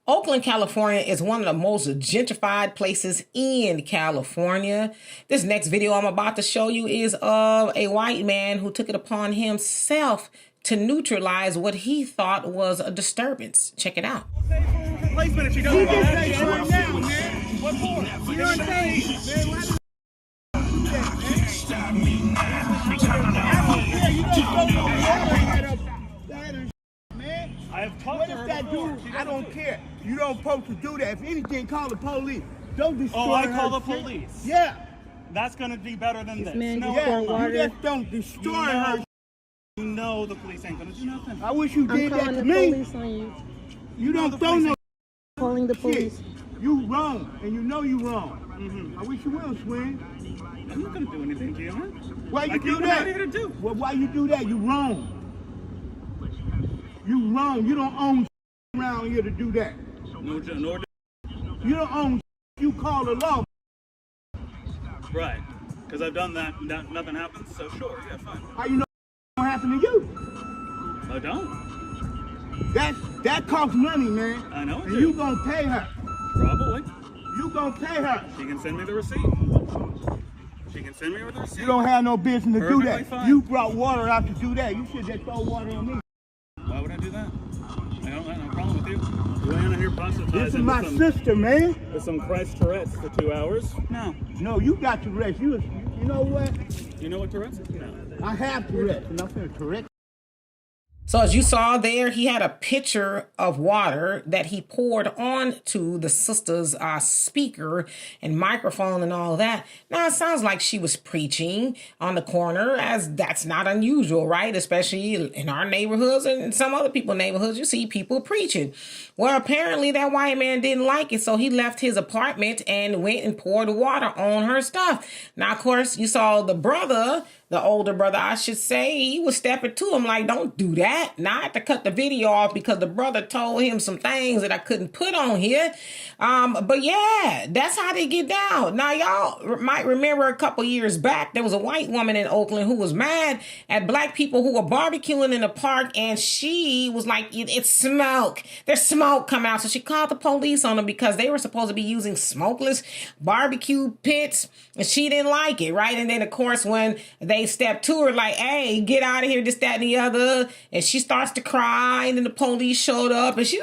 Oakland, California is one of the most gentrified places in California. This next video I'm about to show you is of a white man who took it upon himself to neutralize what he thought was a disturbance. Check it out. Placement if she doesn't want that. What for? You know what I'm saying? I have talked to her that dude? I don't care. You don't supposed to do that. If anything, call the police. Don't destroy her. Oh, I call the police. Yeah. That's gonna be better than this. No, yeah, you just don't destroy her. You know the police ain't gonna do nothing. I wish you did that to me. I'm calling the police on you. You don't throw no calling the police. shit. You wrong, and you know you wrong. I wish you will, Swing. I'm not gonna do anything to you, man. Why you do that? Here to do? Well, why you do that? You wrong. You wrong. You don't own around here to do that. No, nor you don't own. You call the law. Right. Because I've done that. Nothing happens. So sure, yeah, fine. How you know it won't happen to you? I don't. That costs money, man. I know. And you gonna pay her. Probably. You gonna pay her. She can send me the receipt. She can send me the receipt. You don't have no business to Perfectly do that. Fine. You brought water out to do that. You should just throw water on me. Why would I do that? I don't have no problem with you. You ain't here proselytizing. This is my sister, man. With some Christ Tourette's for 2 hours? No. No, you got Tourette's. You know what? You know what Tourette's is? No. I have Tourette's. And I'm finna Tourette's. So as you saw there, he had a pitcher of water that he poured onto the sister's speaker and microphone and all that. Now, it sounds like she was preaching on the corner, as that's not unusual, right? Especially in our neighborhoods and in some other people's neighborhoods, you see people preaching. Well, apparently that white man didn't like it, so he left his apartment and went and poured water on her stuff. Now, of course, you saw the brother, the older brother, I should say, he was stepping to him like, don't do that. Now I had to cut the video off because the brother told him some things that I couldn't put on here. But yeah, that's how they get down. Now, y'all might remember a couple years back, there was a white woman in Oakland who was mad at black people who were barbecuing in the park, and she was like, it's smoke. There's smoke come out. So she called the police on them because they were supposed to be using smokeless barbecue pits, and she didn't like it, right? And then, of course, when they stepped to her like, hey, get out of here, this, that, and the other, and she starts to cry, and then the police showed up, and she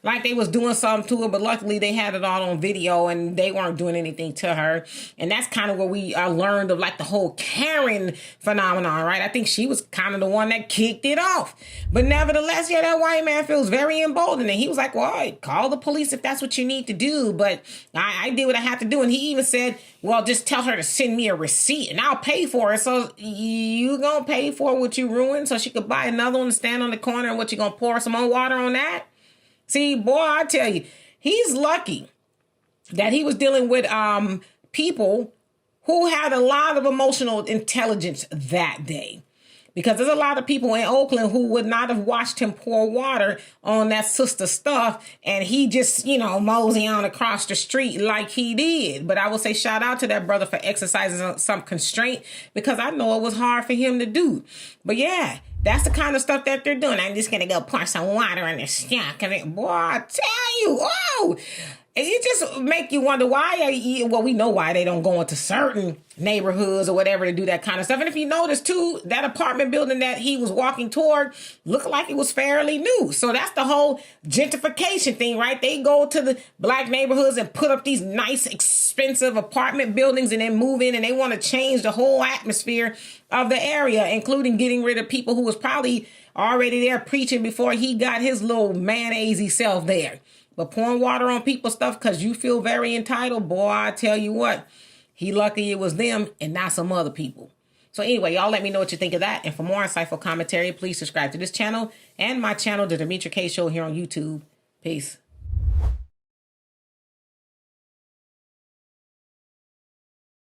like they was doing something to her, but luckily they had it all on video, and they weren't doing anything to her. And that's kind of where we learned of like the whole Karen phenomenon, right? I think she was kind of the one that kicked it off. But nevertheless, yeah, that white man feels very emboldened, and he was like, well, I call the police if that's what you need to do, but I did what I had to do. And he even said, well, just tell her to send me a receipt and I'll pay for it. So you gonna pay for what you ruined so she could buy another one to stand on the corner, and what, you gonna pour some more water on that? See, boy, I tell you, he's lucky that he was dealing with people who had a lot of emotional intelligence that day. Because there's a lot of people in Oakland who would not have watched him pour water on that sister stuff, and he just, mosey on across the street like he did. But I will say shout out to that brother for exercising some constraint, because I know it was hard for him to do. But yeah, that's the kind of stuff that they're doing. I'm just going to go pour some water on this stuff. Boy, I tell you, oh, and it just make you wonder why. Well, we know why they don't go into certain neighborhoods or whatever to do that kind of stuff. And if you notice too, that apartment building that he was walking toward looked like it was fairly new. So that's the whole gentrification thing, right? They go to the black neighborhoods and put up these nice, expensive apartment buildings and then move in, and they want to change the whole atmosphere of the area, including getting rid of people who was probably already there preaching before he got his little mayonnaise self there. But pouring water on people's stuff because you feel very entitled, boy, I tell you what, he lucky it was them and not some other people. So anyway, y'all let me know what you think of that. And for more insightful commentary, please subscribe to this channel and my channel, The Demetra Kaye Show, here on YouTube. Peace.